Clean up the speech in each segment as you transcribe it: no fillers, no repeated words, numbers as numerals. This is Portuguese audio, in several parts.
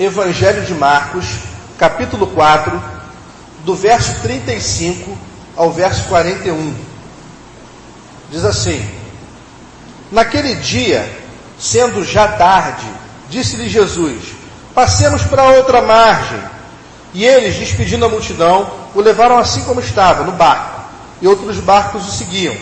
Evangelho de Marcos, capítulo 4, do verso 35 ao verso 41. Diz assim: Naquele dia, sendo já tarde, disse-lhe Jesus: Passemos para outra margem. E eles, despedindo a multidão, o levaram assim como estava, no barco, e outros barcos o seguiam.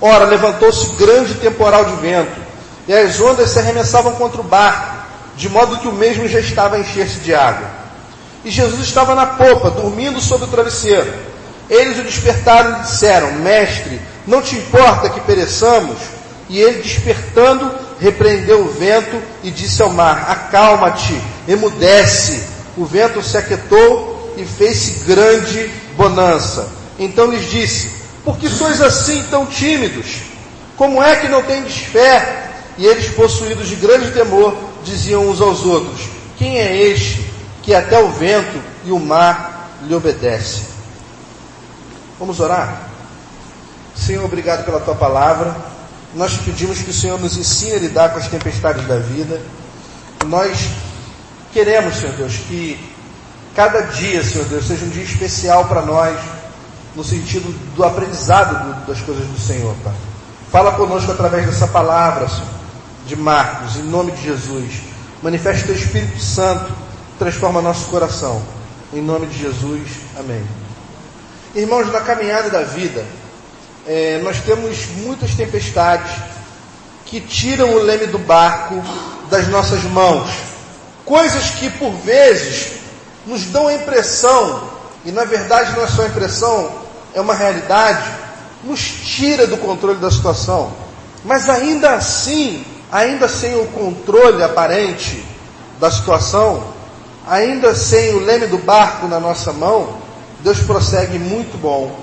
Ora, levantou-se grande temporal de vento, e as ondas se arremessavam contra o barco, de modo que o mesmo já estava a encher-se de água. E Jesus estava na popa, dormindo sobre o travesseiro. Eles o despertaram e lhe disseram: Mestre, não te importa que pereçamos? E ele, despertando, repreendeu o vento e disse ao mar: Acalma-te, emudece. O vento se aquietou e fez-se grande bonança. Então lhes disse: Por que sois assim tão tímidos? Como é que não tendes fé? E eles, possuídos de grande temor, diziam uns aos outros: Quem é este que até o vento e o mar lhe obedecem? Vamos orar? Senhor, obrigado pela Tua palavra. Nós te pedimos que o Senhor nos ensine a lidar com as tempestades da vida. Nós queremos, Senhor Deus, que cada dia, Senhor Deus, seja um dia especial para nós, no sentido do aprendizado das coisas do Senhor, Pai. Fala conosco através dessa palavra, Senhor, de Marcos, em nome de Jesus. Manifesta o Teu Espírito Santo, transforma nosso coração. Em nome de Jesus, amém. Irmãos, na caminhada da vida, nós temos muitas tempestades que tiram o leme do barco das nossas mãos. Coisas que, por vezes, nos dão a impressão, e na verdade não é só impressão, é uma realidade, nos tira do controle da situação. Mas ainda assim, ainda sem o controle aparente da situação, ainda sem o leme do barco na nossa mão, Deus prossegue muito bom.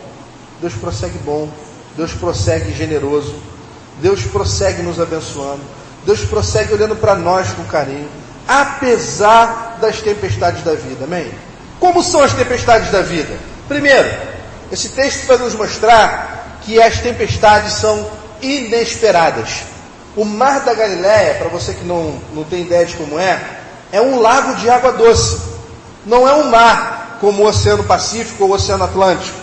Deus prossegue bom. Deus prossegue generoso. Deus prossegue nos abençoando. Deus prossegue olhando para nós com carinho, apesar das tempestades da vida. Amém? Como são as tempestades da vida? Primeiro, esse texto vai nos mostrar que as tempestades são inesperadas. O Mar da Galileia, para você que não tem ideia de como é um lago de água doce. Não é um mar como o Oceano Pacífico ou o Oceano Atlântico.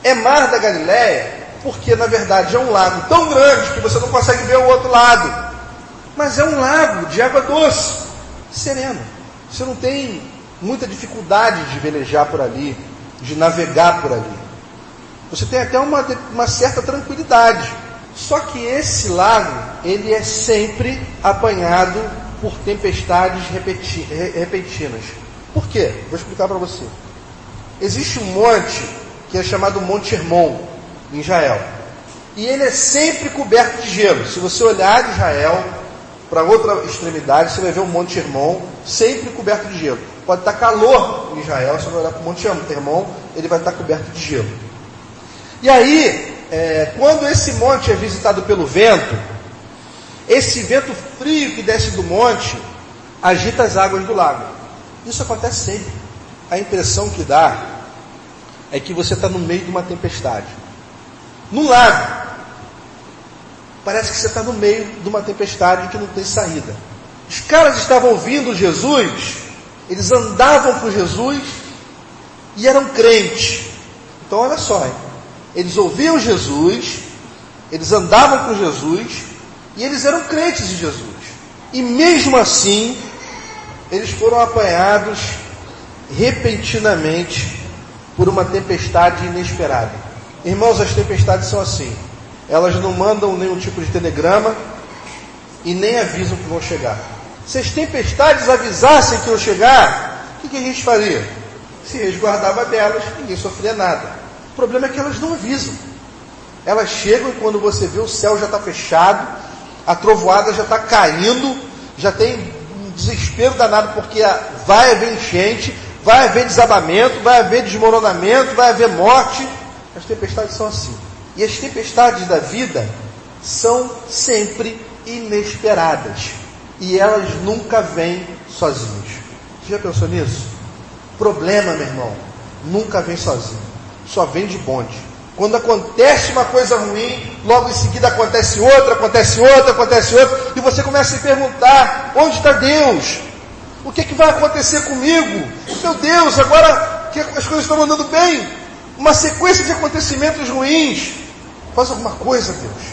É Mar da Galileia porque, na verdade, é um lago tão grande que você não consegue ver o outro lado. Mas é um lago de água doce, sereno. Você não tem muita dificuldade de velejar por ali, de navegar por ali. Você tem até uma certa tranquilidade. Só que esse lago, ele é sempre apanhado por tempestades repentinas. Por quê? Vou explicar para você. Existe um monte que é chamado Monte Hermon, em Israel. E ele é sempre coberto de gelo. Se você olhar de Israel para outra extremidade, você vai ver o Monte Hermon sempre coberto de gelo. Pode estar calor em Israel, você vai olhar para o Monte Hermon, ele vai estar coberto de gelo. E aí, quando esse monte é visitado pelo vento, esse vento frio que desce do monte agita as águas do lago. Isso acontece sempre. A impressão que dá é que você está no meio de uma tempestade. No lago, parece que você está no meio de uma tempestade que não tem saída. Os caras estavam ouvindo Jesus, eles andavam com Jesus e eram crentes. Então olha só, hein? Eles ouviam Jesus, eles andavam com Jesus e eles eram crentes em Jesus. E mesmo assim, eles foram apanhados repentinamente por uma tempestade inesperada. Irmãos, as tempestades são assim. Elas não mandam nenhum tipo de telegrama e nem avisam que vão chegar. Se as tempestades avisassem que iam chegar, o que a gente faria? Se resguardava delas, ninguém sofria nada. O problema é que elas não avisam. Elas chegam e quando você vê, o céu já está fechado, a trovoada já está caindo, já tem um desespero danado porque vai haver enchente, vai haver desabamento, vai haver desmoronamento, vai haver morte. As tempestades são assim. E as tempestades da vida são sempre inesperadas. E elas nunca vêm sozinhas. Você já pensou nisso? Problema, meu irmão, nunca vem sozinho. Só vem de bonde. Quando acontece uma coisa ruim, logo em seguida acontece outra, e você começa a se perguntar: onde está Deus? O que vai acontecer comigo? Meu Deus, agora que as coisas estão andando bem, uma sequência de acontecimentos ruins. Faz alguma coisa, Deus.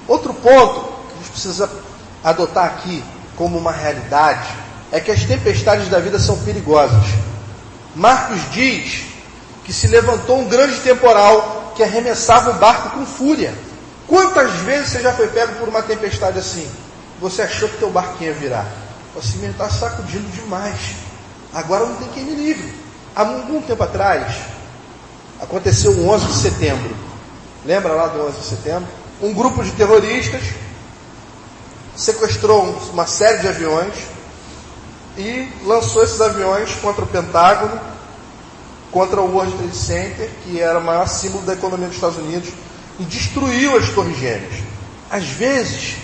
Outro ponto que a gente precisa adotar aqui como uma realidade é que as tempestades da vida são perigosas. Marcos diz que se levantou um grande temporal que arremessava o barco com fúria. Quantas vezes você já foi pego por uma tempestade assim? Você achou que teu barquinho ia virar? Você está sacudindo demais. Agora não tem quem me livre. Há algum tempo atrás, aconteceu o 11 de setembro. Lembra lá do 11 de setembro? Um grupo de terroristas sequestrou uma série de aviões e lançou esses aviões contra o Pentágono, contra o World Trade Center, que era o maior símbolo da economia dos Estados Unidos, e destruiu as Torres Gêmeas. Às vezes,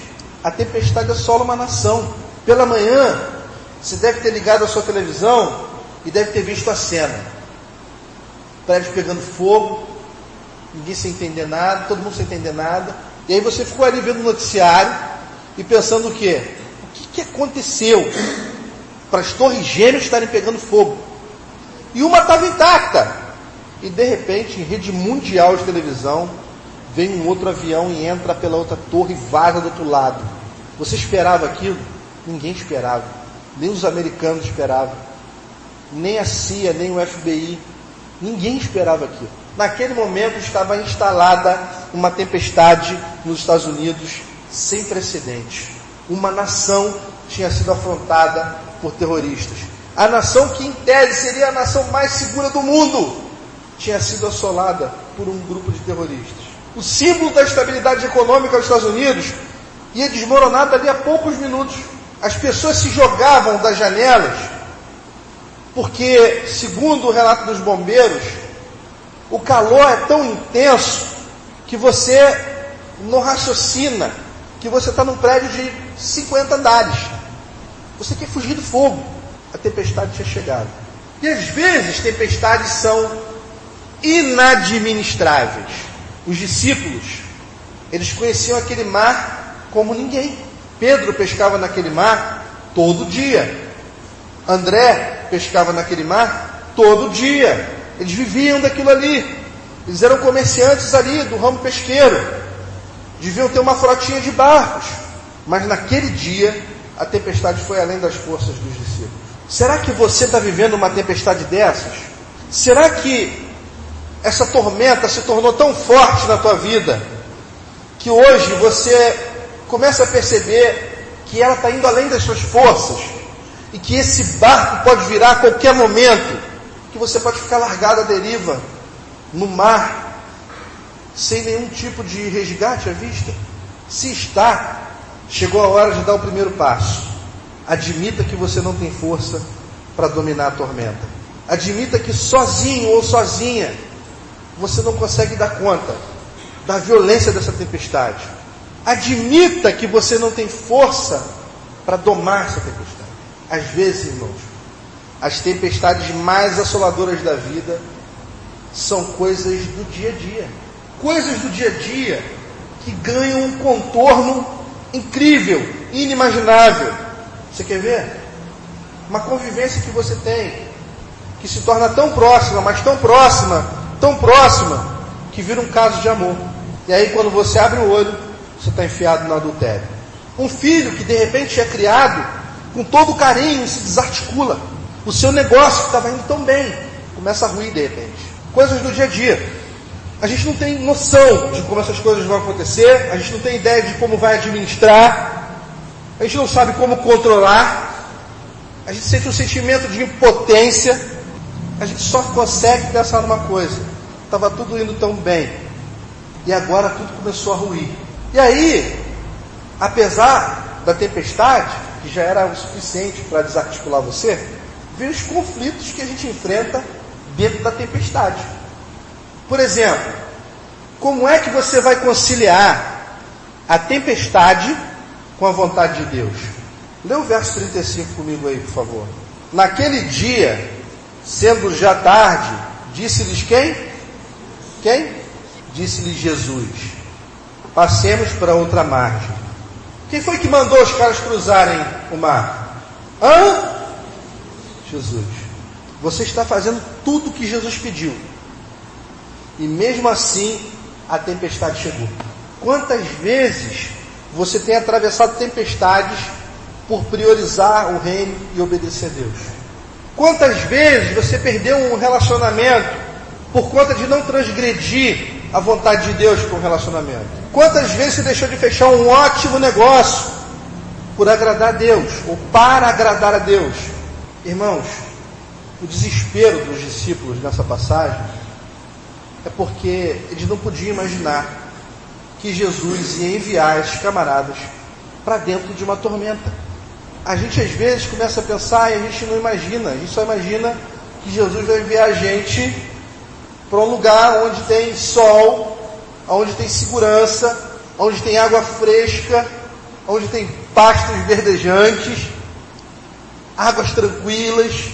a tempestade assola uma nação. Pela manhã, você deve ter ligado a sua televisão e deve ter visto a cena. Prédio pegando fogo, ninguém sem entender nada, todo mundo sem entender nada. E aí você ficou ali vendo o noticiário e pensando o quê? O que aconteceu para as Torres Gêmeas estarem pegando fogo? E uma estava intacta. E de repente, em rede mundial de televisão, vem um outro avião e entra pela outra torre e vaza do outro lado. Você esperava aquilo? Ninguém esperava. Nem os americanos esperavam. Nem a CIA, nem o FBI. Ninguém esperava aquilo. Naquele momento estava instalada uma tempestade nos Estados Unidos sem precedentes. Uma nação tinha sido afrontada por terroristas. A nação que em tese seria a nação mais segura do mundo tinha sido assolada por um grupo de terroristas. O símbolo da estabilidade econômica dos Estados Unidos ia desmoronar dali a poucos minutos. As pessoas se jogavam das janelas porque, segundo o relato dos bombeiros, o calor é tão intenso que você não raciocina que você está num prédio de 50 andares. Você quer fugir do fogo. A tempestade tinha chegado. E às vezes tempestades são inadministráveis. Os discípulos, eles conheciam aquele mar como ninguém. Pedro pescava naquele mar todo dia. André pescava naquele mar todo dia. Eles viviam daquilo ali. Eles eram comerciantes ali do ramo pesqueiro. Deviam ter uma frotinha de barcos. Mas naquele dia, a tempestade foi além das forças dos discípulos. Será que você está vivendo uma tempestade dessas? Será que essa tormenta se tornou tão forte na tua vida que hoje você começa a perceber que ela está indo além das suas forças e que esse barco pode virar a qualquer momento, que você pode ficar largado à deriva no mar sem nenhum tipo de resgate à vista? Se está, chegou a hora de dar o primeiro passo. Admita que você não tem força para dominar a tormenta. Admita que sozinho ou sozinha você não consegue dar conta da violência dessa tempestade. Admita que você não tem força para domar essa tempestade. Às vezes, irmãos, as tempestades mais assoladoras da vida são coisas do dia a dia. Coisas do dia a dia que ganham um contorno incrível, inimaginável. Você quer ver? Uma convivência que você tem, que se torna tão próxima, mas tão próxima, que vira um caso de amor. E aí quando você abre o olho, você está enfiado no adultério. Um filho que de repente é criado com todo carinho, se desarticula. O seu negócio que estava indo tão bem, começa a ruir de repente. Coisas do dia a dia. A gente não tem noção de como essas coisas vão acontecer, a gente não tem ideia de como vai administrar, a gente não sabe como controlar, a gente sente um sentimento de impotência, a gente só consegue pensar numa coisa: estava tudo indo tão bem, e agora tudo começou a ruir. E aí, apesar da tempestade, que já era o suficiente para desarticular você, vem os conflitos que a gente enfrenta dentro da tempestade. Por exemplo, como é que você vai conciliar a tempestade com a vontade de Deus? Lê o verso 35 comigo aí, por favor. Naquele dia, sendo já tarde, disse-lhes quem? Quem? Disse-lhes Jesus: passemos para outra margem. Quem foi que mandou os caras cruzarem o mar? Jesus. Você está fazendo tudo o que Jesus pediu. E mesmo assim, a tempestade chegou. Quantas vezes você tem atravessado tempestades por priorizar o reino e obedecer a Deus? Quantas vezes você perdeu um relacionamento por conta de não transgredir a vontade de Deus com o relacionamento? Quantas vezes você deixou de fechar um ótimo negócio por agradar a Deus, ou para agradar a Deus? Irmãos, o desespero dos discípulos nessa passagem é porque eles não podiam imaginar que Jesus ia enviar esses camaradas para dentro de uma tormenta. A gente às vezes começa a pensar e a gente não imagina, a gente só imagina que Jesus vai enviar a gente para um lugar onde tem sol, onde tem segurança, onde tem água fresca, onde tem pastos verdejantes, águas tranquilas.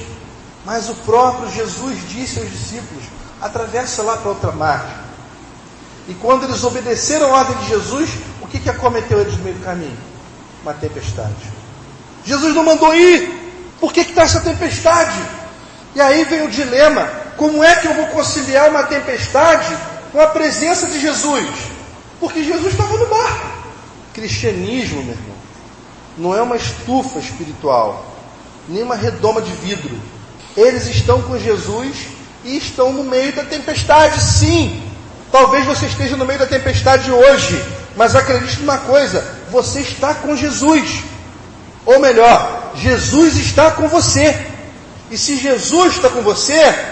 Mas o próprio Jesus disse aos discípulos: atravessa lá para outra margem. E quando eles obedeceram a ordem de Jesus, o que acometeu eles no meio do caminho? Uma tempestade. Jesus não mandou ir. Por que está essa tempestade? E aí vem o dilema: como é que eu vou conciliar uma tempestade com a presença de Jesus? Porque Jesus estava no barco. Cristianismo, meu irmão, não é uma estufa espiritual, nem uma redoma de vidro. Eles estão com Jesus e estão no meio da tempestade, sim. Talvez você esteja no meio da tempestade hoje, mas acredite numa coisa: você está com Jesus. Ou melhor, Jesus está com você. E se Jesus está com você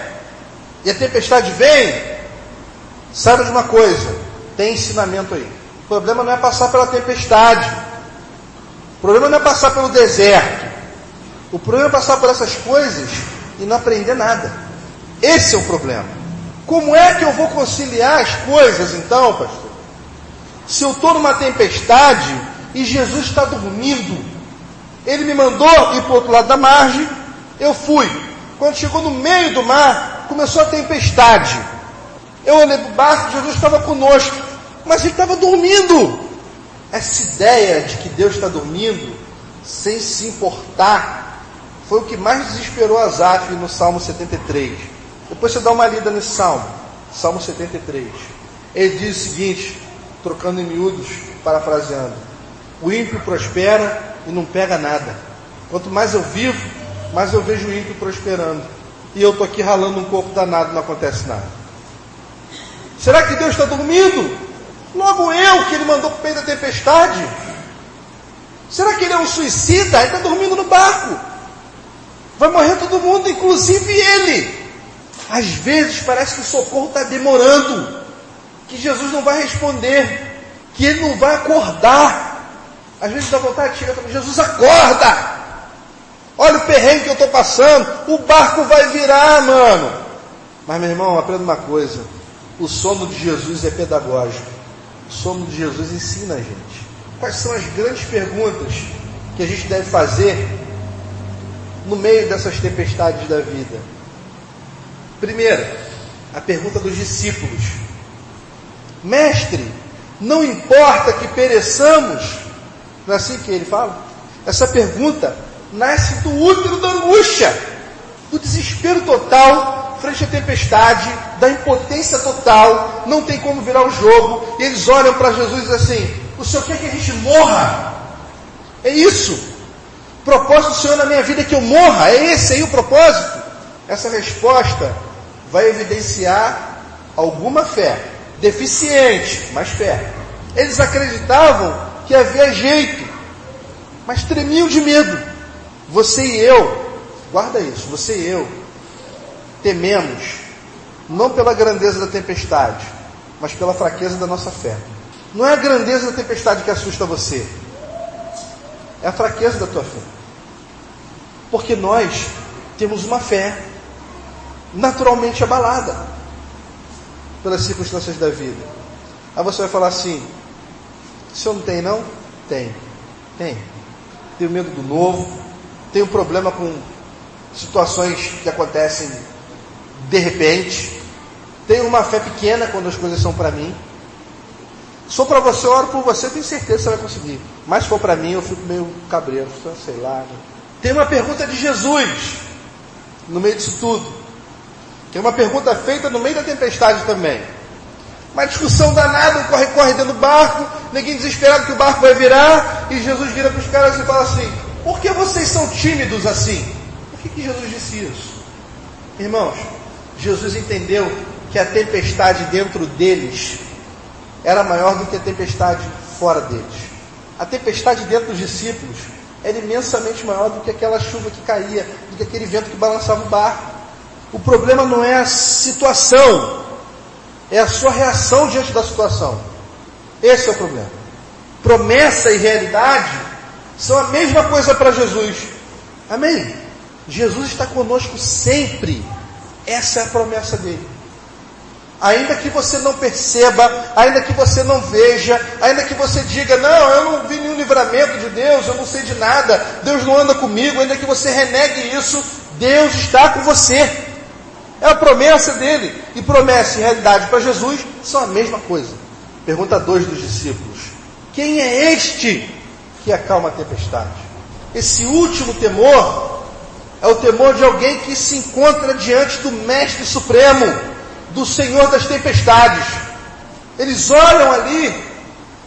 e a tempestade vem, saiba de uma coisa: tem ensinamento aí. O problema não é passar pela tempestade, o problema não é passar pelo deserto, o problema é passar por essas coisas e não aprender nada. Esse é o problema. Como é que eu vou conciliar as coisas então, pastor? Se eu estou numa tempestade e Jesus está dormindo, Ele me mandou ir para o outro lado da margem, eu fui. Quando chegou no meio do mar, começou a tempestade. Eu olhei para o barco, Jesus estava conosco, mas Ele estava dormindo. Essa ideia de que Deus está dormindo, sem se importar, foi o que mais desesperou Asaf no Salmo 73. Depois você dá uma lida nesse Salmo, Salmo 73. Ele diz o seguinte, trocando em miúdos, parafraseando: o ímpio prospera e não pega nada. Quanto mais eu vivo, mais eu vejo o ímpio prosperando. E eu estou aqui ralando um coco danado, não acontece nada. Será que Deus está dormindo? Logo eu, que Ele mandou para o meio da tempestade. Será que Ele é um suicida? Ele está dormindo no barco. Vai morrer todo mundo, inclusive Ele. Às vezes parece que o socorro está demorando, que Jesus não vai responder, que Ele não vai acordar. Às vezes dá vontade de chegar e falar: Jesus, acorda! Olha o perrengue que eu estou passando, o barco vai virar, mano. Mas, meu irmão, aprenda uma coisa: o sono de Jesus é pedagógico. O sono de Jesus ensina a gente. Quais são as grandes perguntas que a gente deve fazer no meio dessas tempestades da vida? Primeira, a pergunta dos discípulos: Mestre, não importa que pereçamos? Não é assim que ele fala? Essa pergunta nasce do útero da angústia, do desespero total frente à tempestade, da impotência total, não tem como virar o jogo, e eles olham para Jesus e dizem assim: o Senhor quer que a gente morra? É isso? O propósito do Senhor na minha vida é que eu morra? É esse aí o propósito? Essa resposta vai evidenciar alguma fé, deficiente, mas fé. Eles acreditavam que havia jeito, mas tremiam de medo. Você e eu, guarda isso, você e eu tememos, não pela grandeza da tempestade, mas pela fraqueza da nossa fé. Não é a grandeza da tempestade que assusta você, é a fraqueza da tua fé. Porque nós temos uma fé naturalmente abalada pelas circunstâncias da vida. Aí você vai falar assim: o senhor não tem não? Tem. Tenho medo do novo, tenho problema com situações que acontecem de repente, tenho uma fé pequena quando as coisas são para mim. Se for para você, eu oro por você, tenho certeza que você vai conseguir. Mas se for para mim, eu fico meio cabreiro, sei lá. Tem uma pergunta de Jesus: no meio disso tudo. Que é uma pergunta feita no meio da tempestade também. Uma discussão danada, um corre-corre dentro do barco, ninguém desesperado que o barco vai virar, e Jesus vira para os caras e fala assim: por que vocês são tímidos assim? Por que Jesus disse isso? Irmãos, Jesus entendeu que a tempestade dentro deles era maior do que a tempestade fora deles. A tempestade dentro dos discípulos era imensamente maior do que aquela chuva que caía, do que aquele vento que balançava o barco. O problema não é a situação, é a sua reação diante da situação. Esse é o problema. Promessa e realidade são a mesma coisa para Jesus. Amém? Jesus está conosco sempre. Essa é a promessa dele. Ainda que você não perceba, ainda que você não veja, ainda que você diga: não, eu não vi nenhum livramento de Deus, eu não sei de nada, Deus não anda comigo, ainda que você renegue isso, Deus está com você. É a promessa dele. E promessa e realidade para Jesus são a mesma coisa. Pergunta 2 dos discípulos: quem é este que acalma a tempestade? Esse último temor é o temor de alguém que se encontra diante do Mestre Supremo, do Senhor das tempestades. Eles olham ali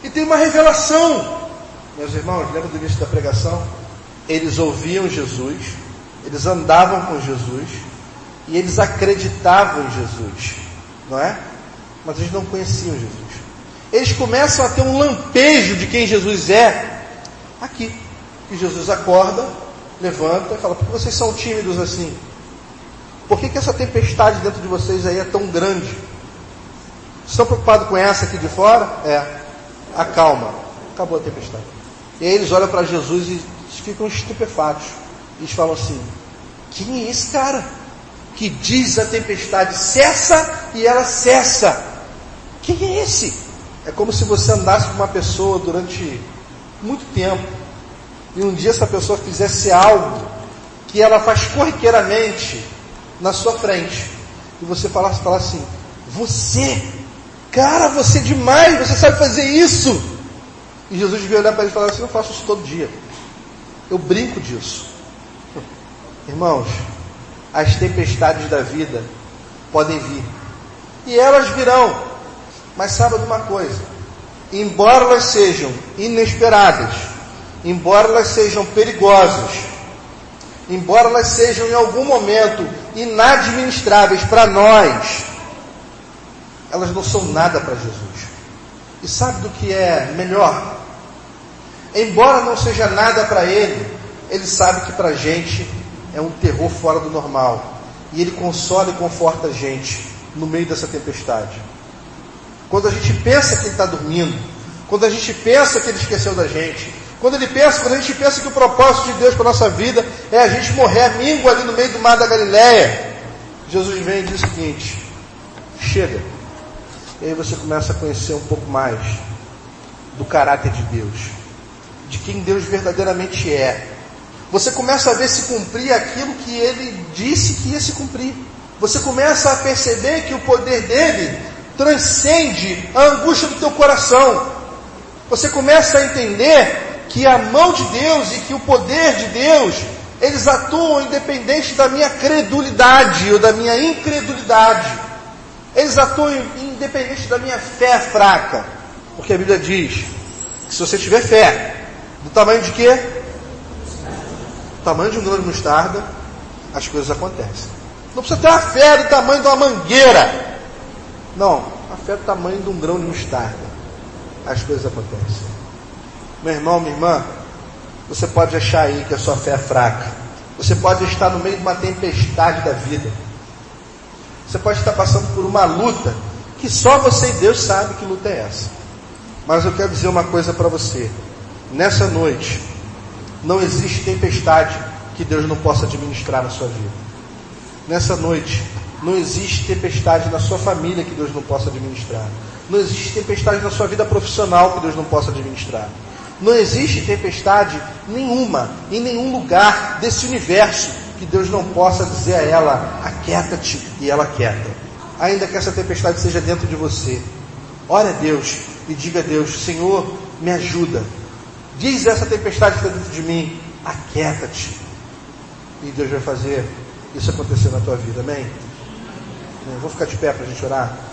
e tem uma revelação. Meus irmãos, lembra do início da pregação? Eles ouviam Jesus, eles andavam com Jesus e eles acreditavam em Jesus, não é? Mas eles não conheciam Jesus. Eles começam a ter um lampejo de quem Jesus é aqui. Que Jesus acorda, levanta e fala: por que vocês são tímidos assim? Por que essa tempestade dentro de vocês aí é tão grande? Estão preocupados com essa aqui de fora? Acalma. Acabou a tempestade. E aí eles olham para Jesus e ficam estupefatos. Eles falam assim: quem é esse cara que diz a tempestade cessa e ela cessa? Quem é esse? É como se você andasse com uma pessoa durante muito tempo e um dia essa pessoa fizesse algo que ela faz corriqueiramente na sua frente, e você falasse assim: você, cara, você é demais, você sabe fazer isso. E Jesus devia olhar para ele e falar assim: eu faço isso todo dia, eu brinco disso. Irmãos, as tempestades da vida podem vir, e elas virão, mas saiba de uma coisa: embora elas sejam inesperadas, embora elas sejam perigosas, embora elas sejam em algum momento inadministráveis para nós, elas não são nada para Jesus. E sabe do que é melhor? Embora não seja nada para Ele, Ele sabe que para a gente é um terror fora do normal. E Ele consola e conforta a gente no meio dessa tempestade. Quando a gente pensa que Ele está dormindo, quando a gente pensa que Ele esqueceu da gente, quando a gente pensa que o propósito de Deus para a nossa vida é a gente morrer à míngua ali no meio do mar da Galileia, Jesus vem e diz o seguinte: chega. E aí você começa a conhecer um pouco mais do caráter de Deus, de quem Deus verdadeiramente é. Você começa a ver se cumprir aquilo que Ele disse que ia se cumprir. Você começa a perceber que o poder dEle transcende a angústia do teu coração. Você começa a entender que a mão de Deus e que o poder de Deus, eles atuam independente da minha credulidade ou da minha incredulidade. Eles atuam independente da minha fé fraca. Porque a Bíblia diz que se você tiver fé, do tamanho de quê? Do tamanho de um grão de mostarda, as coisas acontecem. Não precisa ter uma fé do tamanho de uma mangueira. Não, a fé do tamanho de um grão de mostarda, as coisas acontecem. Meu irmão, minha irmã, você pode achar aí que a sua fé é fraca. Você pode estar no meio de uma tempestade da vida. Você pode estar passando por uma luta que só você e Deus sabem que luta é essa. Mas eu quero dizer uma coisa para você. Nessa noite, não existe tempestade que Deus não possa administrar na sua vida. Nessa noite, não existe tempestade na sua família que Deus não possa administrar. Não existe tempestade na sua vida profissional que Deus não possa administrar. Não existe tempestade nenhuma, em nenhum lugar desse universo, que Deus não possa dizer a ela: aquieta-te, e ela aquieta. Ainda que essa tempestade seja dentro de você, ore a Deus e diga a Deus: Senhor, me ajuda. Diz essa tempestade que está dentro de mim: aquieta-te. E Deus vai fazer isso acontecer na tua vida, amém? Vou ficar de pé para a gente orar.